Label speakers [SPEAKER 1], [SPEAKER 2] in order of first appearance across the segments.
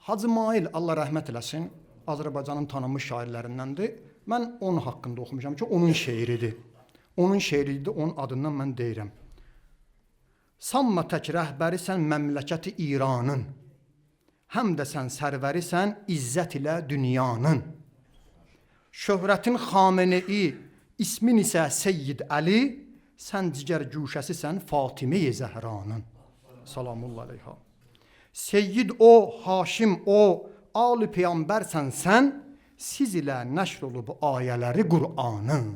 [SPEAKER 1] Hacı Mail, Allah rəhmət eləsin, Azərbaycanın tanınmış şairlərindəndir. Mən onun haqqında oxumuşam ki, onun şeiridir. Onun şeiridir, onun adından mən deyirəm. Sanma tək rəhbərisən məmləkəti İranın, həm də sən sərvərisən izzət ilə dünyanın. Şöhrətin Xamenei, ismin isə Seyyid Əli, sən cigər güşəsisən Fatimə-i Zəhranın. Salamullah aleyha. Seyyid o, Haşim o, Ali Peyğəmbərsən sən, siz ilə nəşr olub ayələri Qur'anın.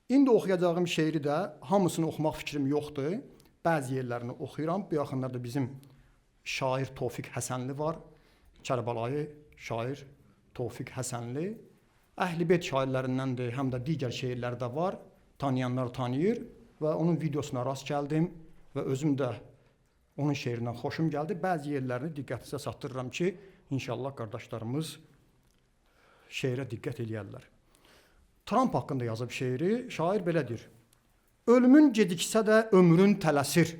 [SPEAKER 1] İndi oxuyacağım şeiri də hamısını oxumaq fikrim yoxdur. Bəzi yerlərini oxuyuram. Bu yaxınlarda bizim şair Tofiq Həsənli var. Kərbəlayı şair Tofiq Həsənli. Əhl-i-Beyt şairlərindəndir, həm də digər şeirlər də var. Tanıyanlar tanıyır və onun videosuna rast gəldim və özüm də onun şeirindən xoşum gəldi. Bəzi yerlərini diqqətinizə çatdırıram ki, inşallah qardaşlarımız şeirə diqqət eləyərlər. Trump haqqında yazıb şeiri, şair belədir. Ölümün geciksə də ömrün tələsir,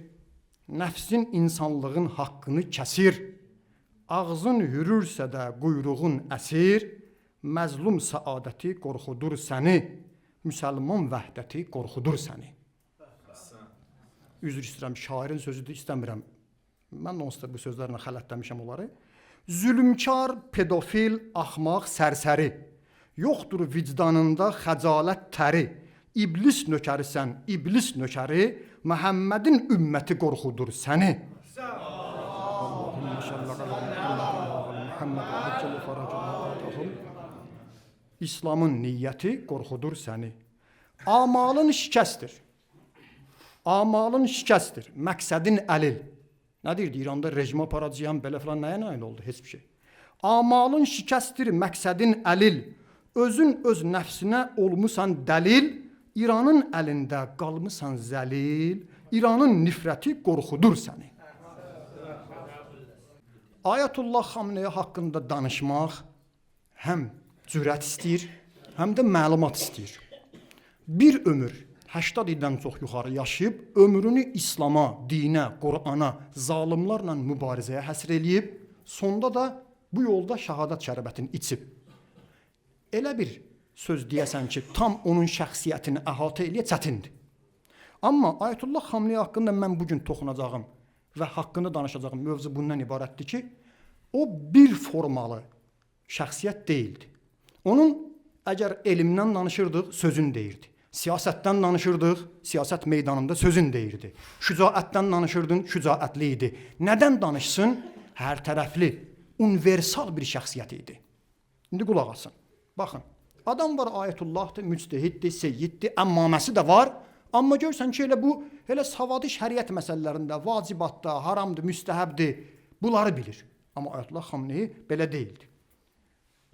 [SPEAKER 1] nəfsin insanlığın haqqını kəsir, ağzın hürürsə də quyruğun əsir, məzlum səadəti qorxudur səni, müsəlman vəhdəti qorxudur səni. Üzr istəyirəm, şairin sözüdür, istəmirəm. Mən də onsuz da bu sözlərlə xələtləmişəm onları. Zülümkar, pedofil, axmaq, sərsəri, yoxdur vicdanında xəcalət təri, iblis nökərisən, iblis nökəri, Məhəmmədin ümməti qorxudur səni. İslamın niyyəti qorxudur səni. Amalın şikəstir. Amalın şikəstir, məqsədin əlil. Nə deyirdi, İranda rejim aparacağım, belə falan nəyə nail oldu, heç bir şey. Amalın şikəstir, məqsədin əlil, özün öz nəfsinə olmusan dəlil, İranın əlində qalmısan zəlil, İranın nifrəti qorxudur səni. Ayətullah Xamenei haqqında danışmaq həm cürət istəyir, həm də məlumat istəyir. Bir ömür 80 ildən çox yuxarı yaşayıb, ömrünü İslama, dinə, Qur'ana, zalimlarla mübarizəyə həsr eləyib, sonda da bu yolda şəhadət şərbətin içib. Elə bir söz deyəsən ki, tam onun şəxsiyyətini əhatə eləyə çətindir. Amma Ayətullah Xamenei haqqında mən bugün toxunacağım və haqqında danışacağım mövzu bundan ibarətdir ki, o bir formalı şəxsiyyət deyildi. Onun əgər elmdən danışırdıq, sözün deyirdi. Siyasətdən danışırdıq, siyasət meydanında sözün deyirdi. Şücaətdən danışırdın, şücaətli idi. Nədən danışsın? Hər tərəfli, universal bir şəxsiyyət idi. İndi qulaq asın. Baxın, adam var Ayətullahdır, müctehiddir, seyyiddir, əmmaməsi də var. Amma görsən ki, elə savadi şəriət məsələlərində, vacibatda, haramdır, müstəhəbdir, bunları bilir. Amma Ayətullah Xamenei belə deyildi.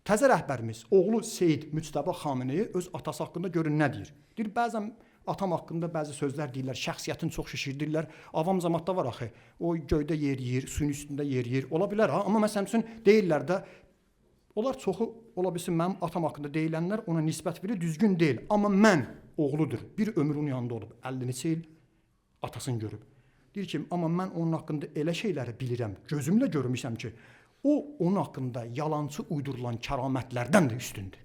[SPEAKER 1] Təzə rəhbərimiz, oğlu Seyid Müctəba Xamenei öz atası haqqında görün nə deyir? Deyir, bəzən atam haqqında bəzi sözlər deyirlər, şəxsiyyətini çox şişirdirlər. Avam zamanında var axı, o göydə yeriyir, suyun üstündə yeriyir. Ola bilər ha, amma məsələn üçün deyirlər də, onlar çoxu ola bilsin mənim atam haqqında deyilənlər ona nisbət verir, düzgün deyil. Amma mən, oğludur, bir ömür onun yanında olub, 50 neçə il atasını görüb. Deyir ki, amma mən onun haqqında elə şeyləri bilirəm, gözümlə görmüşəm ki, o, onun haqqında yalancı uydurulan kəramətlərdən də üstündür.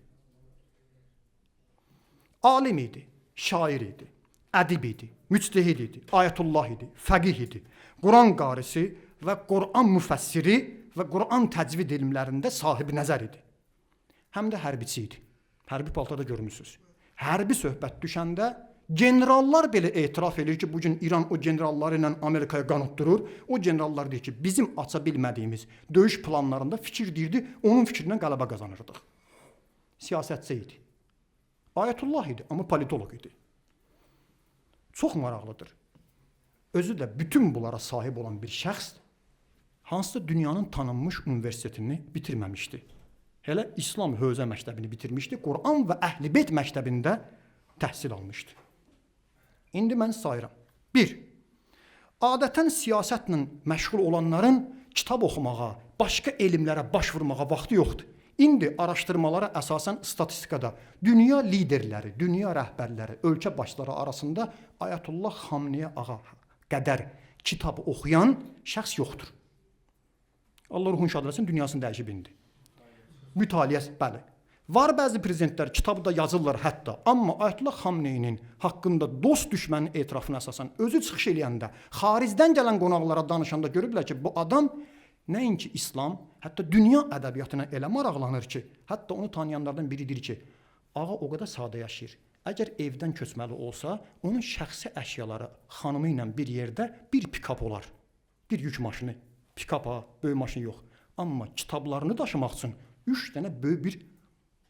[SPEAKER 1] Alim idi, şair idi, ədib idi, müctehid idi, ayətullah idi, fəqih idi, Quran qarisi və Quran müfəssiri və Quran təcvid elmlərində sahibi nəzər idi. Həm də hərbiçi idi. Hərbi paltada görmüsünüz. Hərbi söhbət düşəndə generallar belə etiraf edir ki, bugün İran o generalları ilə Amerikaya qanot durur. O generallar deyir ki, bizim aça bilmədiyimiz döyüş planlarında fikir deyirdi, onun fikrindən qələbə qazanırdıq. Siyasətçi idi. Ayətullah idi, amma politolog idi. Çox maraqlıdır. Özü də bütün bunlara sahib olan bir şəxs hansısa dünyanın tanınmış universitetini bitirməmişdi. Hələ İslam Hövzə məktəbini bitirmişdi, Quran və Əhl-i-Beyt məktəbində təhsil almışdı. İndi mən sayıram. 1. Adətən siyasətlə məşğul olanların kitab oxumağa, başqa elmlərə baş vurmağa vaxtı yoxdur. İndi araşdırmalara əsasən statistikada dünya liderləri, dünya rəhbərləri, ölkə başları arasında Ayətullah Xamenei ağa qədər kitab oxuyan şəxs yoxdur. Allah ruhun şad eləsin, dünyasını dəyişib indi. Mütaliə, bəli. Var bəzi prezidentlər kitabda yazırlar hətta, amma Ayətullah Xamneyinin haqqında dost düşmənin etirafına əsasən özü çıxış eləyəndə, xaricdən gələn qonaqlara danışanda görüblər ki, bu adam nəinki İslam, hətta dünya ədəbiyyatına elə maraqlanır ki, hətta onu tanıyanlardan biri deyir ki, ağa o qədər sadə yaşayır. Əgər evdən köçməli olsa, onun şəxsi əşyaları xanımı ilə bir yerdə bir pikap olar. Bir yük maşını, pikapa, böyük maşın yox. Amma kitablarını daşımaq üçün 3 dənə böyük bir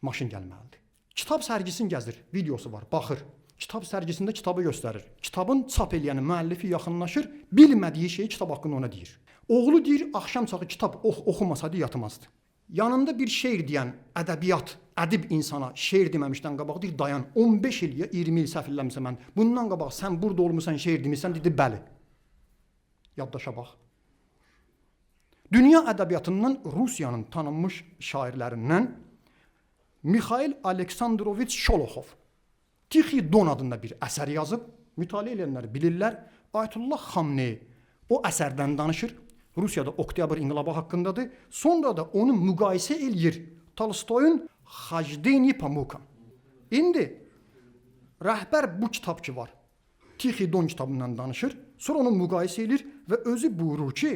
[SPEAKER 1] maşın gəlməlidir. Kitab sərgisini gəzir, videosu var, baxır. Kitab sərgisində kitabı göstərir. Kitabın çap eləyəni müəllifi yaxınlaşır, bilmədiyi şeyi kitab haqqında ona deyir. Oğlu deyir, axşam çağı kitab oxumasaydı yatmazdı. Yanında bir şeir deyən ədib insana şeir deməmişdən qabaq deyir, dayan, 15 il ya 20 il səhv eləmirəm mən. Bundan qabaq sən burada olmusan, şeir demirsən, dedi, bəli. Yaddaşa bax. Dünya ədəbiyyatından Rusiyanın tanınmış şairlərindən Mikhail Aleksandroviç Şoloxov Tixi Don adında bir əsər yazıb. Mütaliə edənlər bilirlər. Ayətullah Xamney o əsərdən danışır. Rusiyada oktyabr inqilabı haqqındadır. Sonra da onu müqayisə eləyir Tolstoyun Xajdeni Pamuka. İndi rəhbər bu kitab ki var. Tixi Don kitabından danışır. Sonra onu müqayisə eləyir və özü buyurur ki,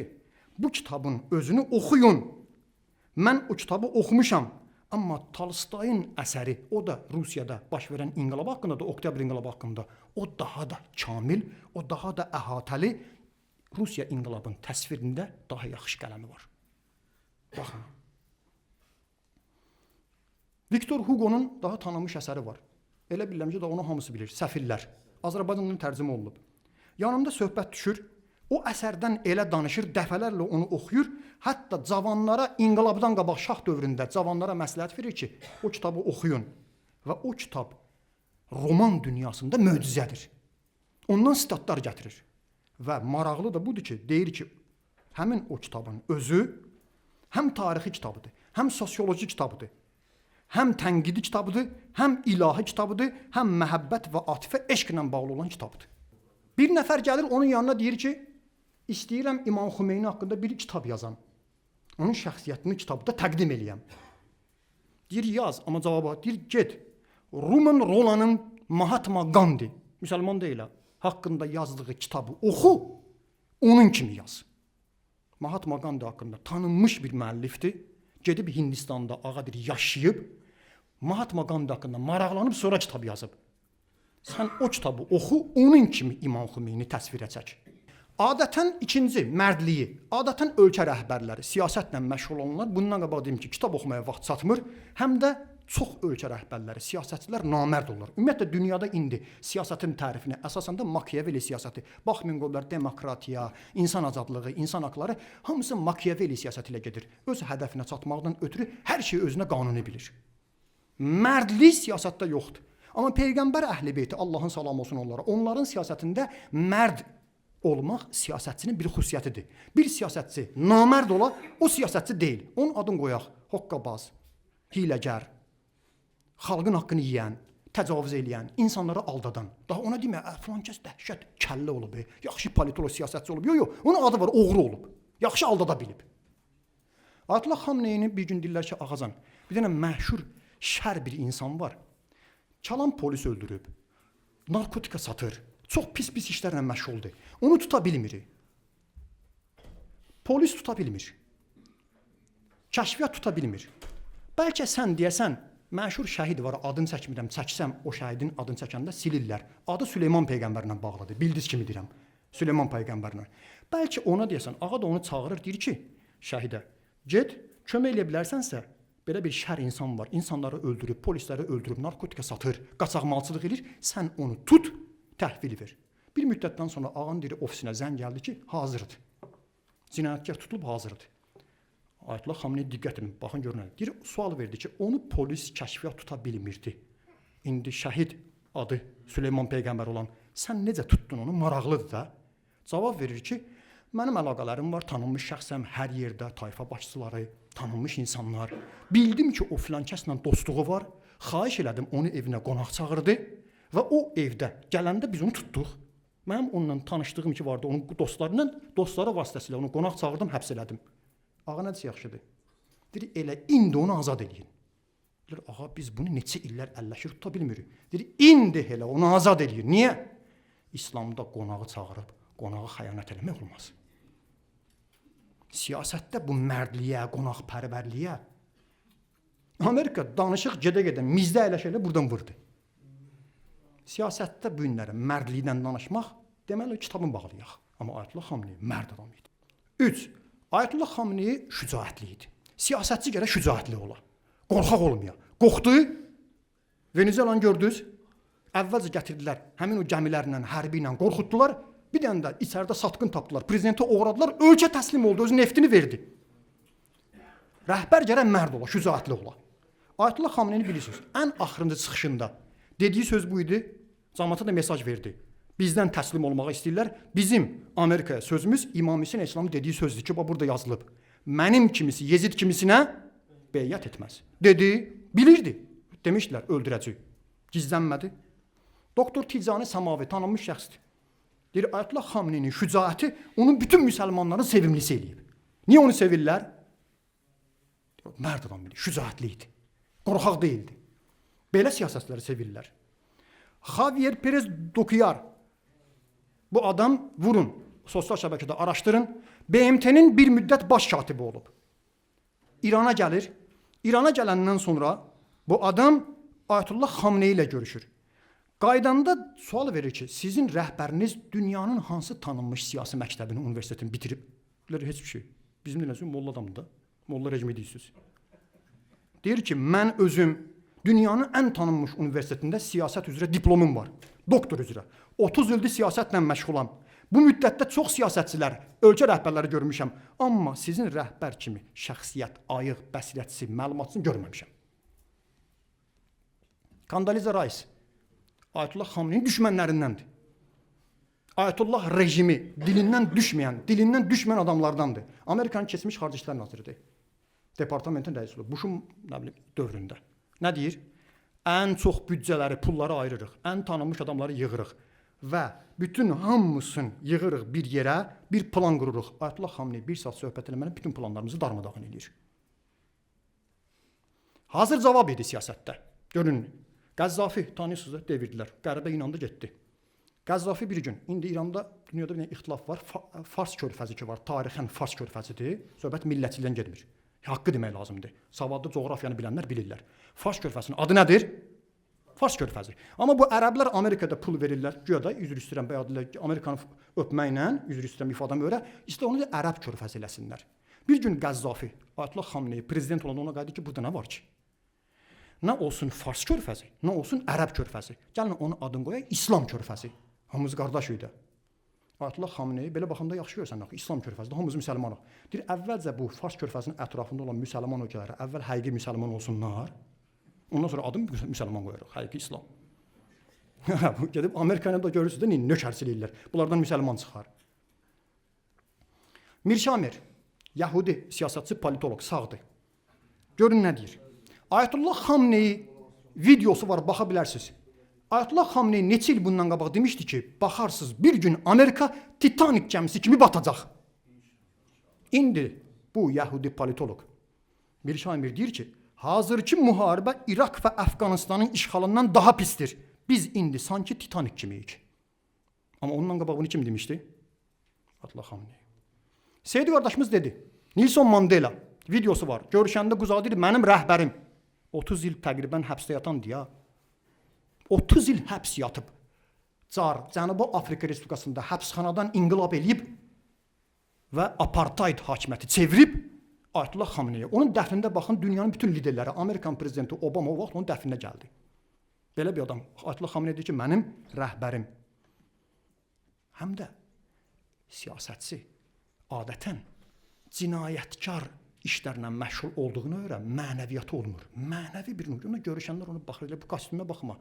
[SPEAKER 1] bu kitabın özünü oxuyun. Mən o kitabı oxumuşam. Amma Tolstoyun əsəri, o da Rusiyada baş verən inqilab haqqında da, oktyabr inqilabı haqqında, o daha da kamil, o daha da əhatəli, Rusiya inqilabın təsvirində daha yaxşı qələmi var. Baxın. Victor Hugo'nun daha tanınmış əsəri var. Elə bilirəm ki, onu hamısı bilir. Səfirlər. Azərbaycandan tərcümə olunub. Yanımda söhbət düşür. O əsərdən elə danışır, dəfələrlə onu oxuyur. Hətta cavanlara inqilabdan qabaq şah dövründə cavanlara məsləhət verir ki, o kitabı oxuyun. Və o kitab roman dünyasında möcüzədir. Ondan statlar gətirir. Və maraqlı da budur ki, deyir ki, həmin o kitabın özü həm tarixi kitabıdır, həm sosioloji kitabıdır, həm tənqidi kitabıdır, həm ilahi kitabıdır, həm məhəbbət və atifə, eşqlə bağlı olan kitabıdır. Bir nəfər gəlir onun yanına deyir ki, istəyirəm İmam Xümeyni haqqında bir kitab yazam. Onun şəxsiyyətini kitabda təqdim eləyəm. Deyir, yaz, amma cavaba deyir, get. Roman Rolanın Mahatma Gandhi, müsəlman deyil, haqqında yazdığı kitabı oxu, onun kimi yaz. Mahatma Gandhi haqqında tanınmış bir müəllifdir. Gedib Hindistanda ağadır yaşayıb, Mahatma Gandhi haqqında maraqlanıb sonra kitab yazıb. Sən o kitabı oxu, onun kimi İmam Xümeyni təsvirə çək. Adətən ikinci mərdliyi, adətən ölkə rəhbərləri, siyasətlə məşğul olanlar, bundan qabaq deyim ki, kitab oxumaya vaxt çatmır, həm də çox ölkə rəhbərləri, siyasətçilər namərd olurlar. Ümumiyyətlə, dünyada indi siyasətin tərifinə əsasən də Machiavelli siyasəti, baxmayın qollar, demokratiya, insan azadlığı, insan haqları, hamısı Machiavelli siyasəti ilə gedir. Öz hədəfinə çatmaqdan ötürü hər şey özünə qanuni bilir. Mərdlik siyasətdə yoxdur. Amma Peyğəmbər Əhl-i-Beyti, Allahın salamı olsun onlara, onların siyasətində mərd olmaq siyasətçinin bir xüsusiyyətidir. Bir siyasətçi namərd ola, o siyasətçi deyil. Onun adını qoyaq, hoqqabaz, hiləgər, xalqın haqqını yeyən, təcavüz eləyən, insanları aldadan. Daha ona demə, filan kəs dəhşət kəllə olub, yaxşı politolog siyasətçi olub. Yox, onun adı var, oğru olub. Yaxşı aldada bilib. Ayətullah Xamneyini bir gün deyirlər ki, ağazan, bir dənə məşhur şər bir insan var. Çalan polis öldürüb, narkotika satır, çox pis işlərlə məşğuldur. Onu tuta bilmir. Polis tuta bilmir. Kəşfiyyat tuta bilmir. Bəlkə sən deyəsən, məşhur şəhid var, adını çəkmirəm, çəksəm o şəhidin adını çəkəndə silirlər. Adı Süleyman Peyğəmbərlə bağlıdır, bildiz kimi deyirəm. Süleyman Peyğəmbərlə. Bəlkə ona deyəsən, ağa da onu çağırır, deyir ki, şəhidə, get, kömək eləyə bilərsənsə, belə bir şər insan var, insanları öldürüb, polisləri öldürüb, narkotika satır, qaçaqmalçılıq edir, sən onu tut, təhvil ver. Bir müddətdən sonra ağanın diri ofisinə zəng gəldi ki, hazırdır. Cinayətkar tutulub hazırdır. Ayətullah Xamney diqqət edin, baxın görün. Deyir, sual verdi ki, onu polis kəşfiyyat tuta bilmirdi. İndi şəhid adı Süleyman Peyğəmbər olan, sən necə tutdun onu, maraqlıdır da. Cavab verir ki, mənim əlaqələrim var, tanınmış şəxsəm hər yerdə, tayfa başçıları, tanınmış insanlar. Bildim ki, o filan kəslə dostluğu var, xahiş elədim, onu evinə qonaq çağırdı və o evdə gələndə biz onu tutduq. Mənim onunla tanışdığım ki vardı, onun dostları vasitəsilə onu qonaq çağırdım, həbs elədim. Ağa nədirsə yaxşıdır. Deyir, elə indi onu azad eləyin. Deyir, ağa biz bunu neçə illər əlləşir tuta bilmirik. Deyir, indi elə onu azad eləyin. Niyə? İslamda qonağı çağırıb, qonağa xəyanət eləmək olmaz. Siyasətdə bu mərdliyə, qonaqpərvərliyə. Amerika danışıq gedə-gedə mizdə əyləşələ buradan vurdu. Siyasətdə bu günləri mərdlikdən danışmaq, deməli kitabın bağlayaq. Amma Ayətullah Xamenei mərd adam idi. 3. Ayətullah Xamenei şücaətli idi. Siyasətçi gərək şücaətli ola. Qorxaq olmaya. Qorxdu. Venezuelanı gördünüz. Əvvəlcə gətirdilər. Həmin o gəmilərlə, hərbi ilə qorxutdular. Bir dənə də içəridə satqın tapdılar. Prezidenti oğradılar. Ölkə təslim oldu. Özü neftini verdi. Rəhbər gərək mərd ola, şücaətli ola. Ayətullah Xameneini bilirsiniz. Ən axırıncı çıxışında dediyi söz bu idi. Cəmaata da mesaj verdi. Bizdən təslim olmağı istəyirlər. Bizim Amerikaya sözümüz İmam Hüseyn Əsəlamın dediyi sözdür ki, burada yazılıb. Mənim kimisi, Yezid kimisinə beyyət etməz. Dedi, bilirdi. Demişdilər, öldürəcək. Gizlənmədi. Doktor Ticani Samavi tanınmış şəxsdir. Deyir, Ayətullah Xameneinin şücaəti onun bütün müsəlmanların sevimlisi eləyib. Niyə onu sevirlər? Mərd adam bilir, şücaətli idi. Qorxaq deyildi. Belə siyasətləri sevirlər. Javier Perez Dokuyar. Bu adam vurun, sosial şəbəkədə araşdırın. BMT-nin bir müddət baş katibi olub. İrana gəlir. İrana gələndən sonra bu adam Ayətullah Xamenei ilə görüşür. Qaydanda sual verir ki, sizin rəhbəriniz dünyanın hansı tanınmış siyasi məktəbini, universitetini bitirib? Deyir, heç bir şey. Bizim dinləsin, molla adamdır da. Molla rejimi deyirsiniz. Deyir ki, mən özüm dünyanın ən tanınmış universitetində siyasət üzrə diplomum var. Doktor üzrə. 30 ildir siyasətlə məşğulam. Bu müddətdə çox siyasətçilər, ölkə rəhbərləri görmüşəm. Amma sizin rəhbər kimi şəxsiyyət, ayıq, bəsirətçisi, məlumatçısını görməmişəm. Condoleezza Rice Ayətullah Xameneinin düşmənlərindəndir. Ayətullah rejimi dilindən düşməyən adamlardandır. Amerikanın keçmiş Xarici İşlər Naziridir. Departamentin rəisi olub. Bush'un dövründə. Nə deyir? Ən çox büdcələri, pulları ayırırıq. Ən tanınmış adamları yığırıq. Və bütün hamısını yığırıq bir yerə, bir plan qururuq. Ayətullah Xamenei bir saat söhbət eləmələ bütün planlarımızı darmadağın edir. Hazır cavab idi siyasətdə. Görün, Qəzzafi tanıyırsınız da devirdilər. Qərbə inandı, getdi. Qəzzafi bir gün, indi İranda, dünyada bir ixtilaf var. Fars körfəzi ki var, tarixən Fars körfəzidir. Söhbət millətçilikdən getmir. Haqqı demək lazımdır. Savadlı coğrafiyanı bilənlər bilirlər. Fars körfəzinin adı nədir? Fars körfəzi. Amma bu ərəblər Amerikada pul verirlər. Güya da üzr istəyirəm bəyadılar Amerikanı öpməklə, üzr istəyirəm ifadəmə görə, istə onu da ərəb körfəzi eləsinlər. Bir gün Qəzzafi, Ayətullah Xamenei prezident olanda ona qayıtdı ki, burada nə var ki? Nə olsun Fars körfəzi, nə olsun ərəb körfəzi. Gəlin onun adını qoyaq İslam körfəzi. Hamımız qardaş idi. Ayətullah Xamenei belə baxanda yaxşı görsən axı İslam körfəzidir, hamımız müsəlmanıq. Deyir, əvvəlcə bu Fars körfəzinin ətrafında olan müsəlman ölkələri əvvəl həqiqi müsəlman olsunlar. Ondan sonra adını müsəlman qoyarıq, həqiqi İslam. Gedib Amerikanı da görürsünüz də nökərçilik eləyirlər. Bunlardan müsəlman çıxar. Mir Şamir, Yəhudi siyasətçi, politolog, sağdır. Görün nə deyir. Ayətullah Xamenei videosu var, baxa bilərsiniz. Ayətullah Xamenei neçə il bundan qabaq demişdi ki, baxarsınız bir gün Amerika Titanik gəmisi kimi batacaq. İndi bu Yəhudi politolog Mir Şamir deyir ki, hazırki müharibə İraq və Əfqanistanın işğalından daha pistir. Biz indi sanki Titanik kimiyik. Amma ondan qabaq bunu kim demişdi? Ayətullah Xamenei. Seydi qardaşımız dedi, Nelson Mandela videosu var. Görüşəndə quzağı deyir, mənim rəhbərim. 30 il təqribən həbsdə yatandı ya. 30 il həbs yatıb. Çar Cənubi Afrika Respublikasında həbsxanadan inqilab eləyib və apartheid hakimiyyəti çevirib Ayətullah Xamenei. Onun dəfnində baxın, dünyanın bütün liderləri, Amerikan prezidenti Obama o vaxt onun dəfninə gəldi. Belə bir adam. Ayətullah Xamenei deyir ki, mənim rəhbərim. Həm də siyasətçi adətən cinayətkar işlərlə məşğul olduğuna görə mənəviyyatı olmur. Mənəvi bir növ. Ona görüşənlər onu baxır, bu kostyumuna baxma.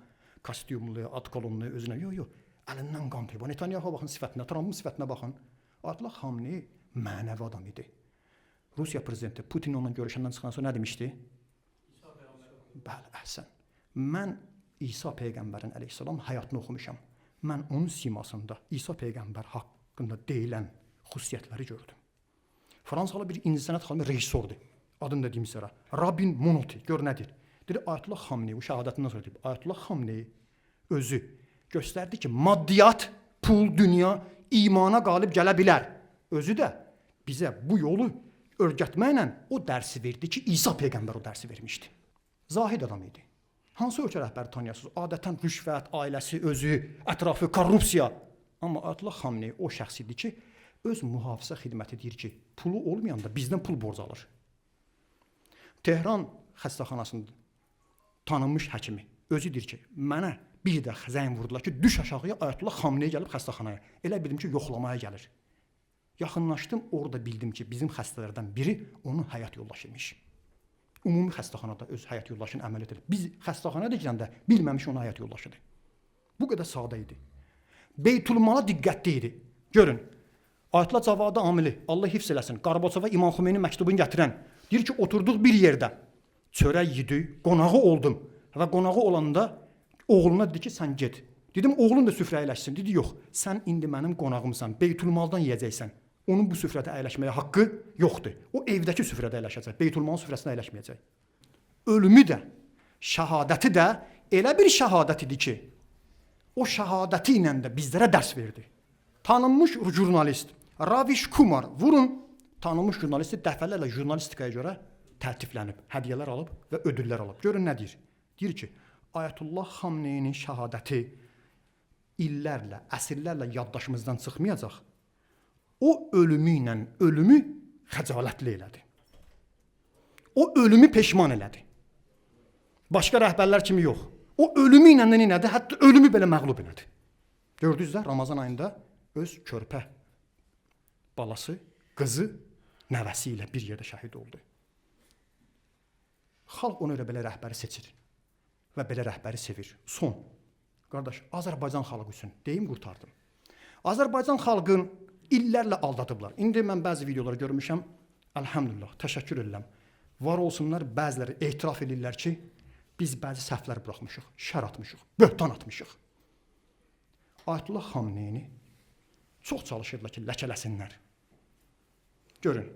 [SPEAKER 1] Kostyumlu, ad kolonlu, özünə. Yox. Əlindən qan tökür. Netanyahu baxın sifətinə, Trumpın sifətinə baxın. Ayətullah Xamenei mənəvi adam idi. Rusiya prezidenti Putin onunla görüşəndən çıxan sonra nə demişdi? Bəli, əhsən. Mən İsa peyğəmbərin əleyhissalam həyatını oxumuşam. Mən onun simasında İsa peyğəmbər haqqında deyilən xüsusiyyətləri gördüm. Fransalı bir incəsənət xanımı rejissordur. Adını da deyim sizə. Rabin Monoti. Gör nədir? Dedi Ayətullah Xameneyi o şəhadətindən sonra deyib. Ayətullah Xameneyi özü göstərdi ki, maddiyyat, pul, dünya imana qalib gələ bilər. Özü də bizə bu yolu öyrətməklə o dərsi verdi ki, İsa peyğəmbər o dərsi vermişdi. Zahid adam idi. Hansı ölkə rəhbəri tanıyasınız? Adətən rüşvət, ailəsi, özü, ətrafı, korrupsiya. Amma Ayətullah Xameneyi o şəxs idi ki, öz mühafizə xidməti deyir ki, pulu olmayanda bizdən pul borc alır. Tehran xəstəxanasında tanınmış həkimi özü deyir ki, mənə bir də zəng vurdular ki, düş aşağıya Ayətullah Xameneyi gəlib xəstəxanaya. Elə bildim ki, yoxlamaya gəlir. Yaxınlaşdım, orada bildim ki, bizim xəstələrdən biri onun həyat yoldaşı imiş. Ümumi xəstəxanada öz həyat yoldaşını əməliyyat edir. Biz xəstəxanaya gələndə bilməmiş onun həyat yoldaşıdır. Bu qədər sadə idi. Beytülmala diqqətli idi. Görün, Ayətullah Cavadi Amili, Allah hifz eləsin, Qarabağova İmam Xomeyni məktubunu gətirən, deyir ki, oturduq bir yerdə, çörək yedik, qonağı oldum və qonağı olanda oğluna dedi ki, sən get. Dedim, oğlun da süfrəyə əyləşsin. Dedi, yox, sən indi mənim qonağımsan, Beytülmaldan yeyəcəksən. Onun bu süfrədə əyləşməyə haqqı yoxdur. O evdəki süfrədə əyləşəcək, Beytülmalın süfrəsində əyləşməyəcək. Ölümü də, şəhadəti də elə bir şəhadət idi ki, o şəhadəti ilə də bizlərə dərs verdi. Tanınmış jurnalist Ravish Kumar, vurun, tanınmış jurnalisti dəfələrlə jurnalistikaya görə təltiflənib, hədiyyələr alıb və ödüllər alıb. Görün nə deyir? Deyir ki, Ayətullah Xameneyinin şəhadəti illərlə, əsrlərlə yaddaşımızdan çıxmayacaq. O ölümü ilə ölümü xəcalətli elədi. O ölümü peşman elədi. Başqa rəhbərlər kimi yox. O ölümü ilə nədir? Hətta ölümü belə məğlub elədi. Gördünüz də Ramazan ayında öz körpə balası, qızı, nəvəsi ilə bir yerdə şəhid oldu. Xalq ona görə belə rəhbəri seçir və belə rəhbəri sevir. Son. Qardaş, Azərbaycan xalqı üçün deyim qurtardım. Azərbaycan xalqın illərlə aldadıblar. İndi mən bəzi videoları görmüşəm. Elhamdülillah, təşəkkür edirəm. Var olsunlar, bəziləri etiraf edirlər ki, biz bəzi səhvlər buraxmışıq, şər atmışıq, böhtan atmışıq. Ayətullah Xameneyini çox çalışırlar ki, ləkələsinlər. Görün,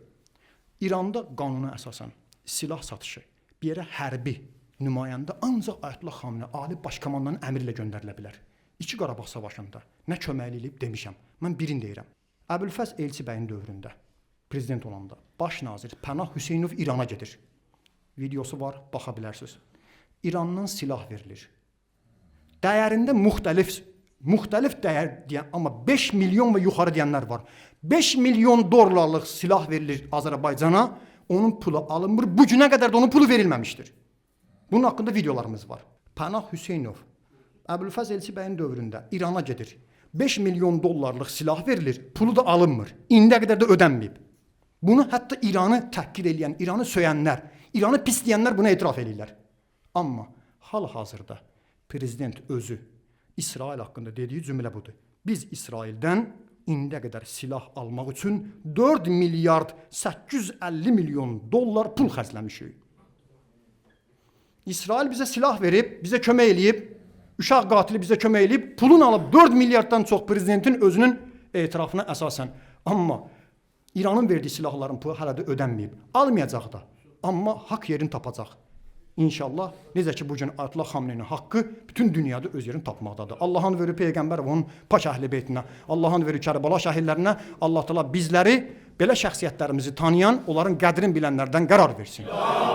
[SPEAKER 1] İranda qanuna əsasən silah satışı, bir yerə hərbi nümayəndə ancaq Ayətullah Xameneyi ali başkomandanın əmri ilə göndərilə bilər. İki Qarabağ savaşında nə köməkli eləyib demişəm. Mən birini deyirəm. Əbülfəz Elçi bəyin dövründə, prezident olanda baş nazir Pənah Hüseynov İrana gedir. Videosu var, baxa bilərsiniz. İrandan silah verilir. Dəyərində müxtəlif dəyər deyən, amma 5 milyon və yuxarı deyənlər var. 5 milyon dollarlıq silah verilir Azərbaycana, onun pulu alınmır. Bu günə qədər də onun pulu verilməmişdir. Bunun haqqında videolarımız var. Pənah Hüseynov, Əbülfəz Elçi bəyin dövründə İrana gedir. 5 milyon dollarlıq silah verilir, pulu da alınmır. İndiyə qədər də ödənməyib. Bunu hətta İranı təhqir edən, İranı söyənlər, İranı pisləyənlər buna etiraf edirlər. Amma hal-hazırda prezident özü İsrail haqqında dediyi cümlə budur. Biz İsraildən indiyə qədər silah almaq üçün 4 milyard 850 milyon dollar pul xərcləmişik. İsrail bizə silah verib, bizə kömək eləyib, uşaq qatili bizə kömək eləyib, pulun alıb 4 milyarddan çox prezidentin özünün etirafına əsasən. Amma İranın verdiyi silahların pulu hələ də ödənməyib. Almayacaq da. Amma haqq yerini tapacaq. İnşallah, necə ki bugün Ayətullah Xameneyinin haqqı bütün dünyada öz yerini tapmaqdadır. Allahın verir Peyğəmbər və onun pak əhli beytinə, Allahın verir Kərbəla şəhidlərinə, Allah təala bizləri belə şəxsiyyətlərimizi tanıyan, onların qədrini bilənlərdən qərar versin.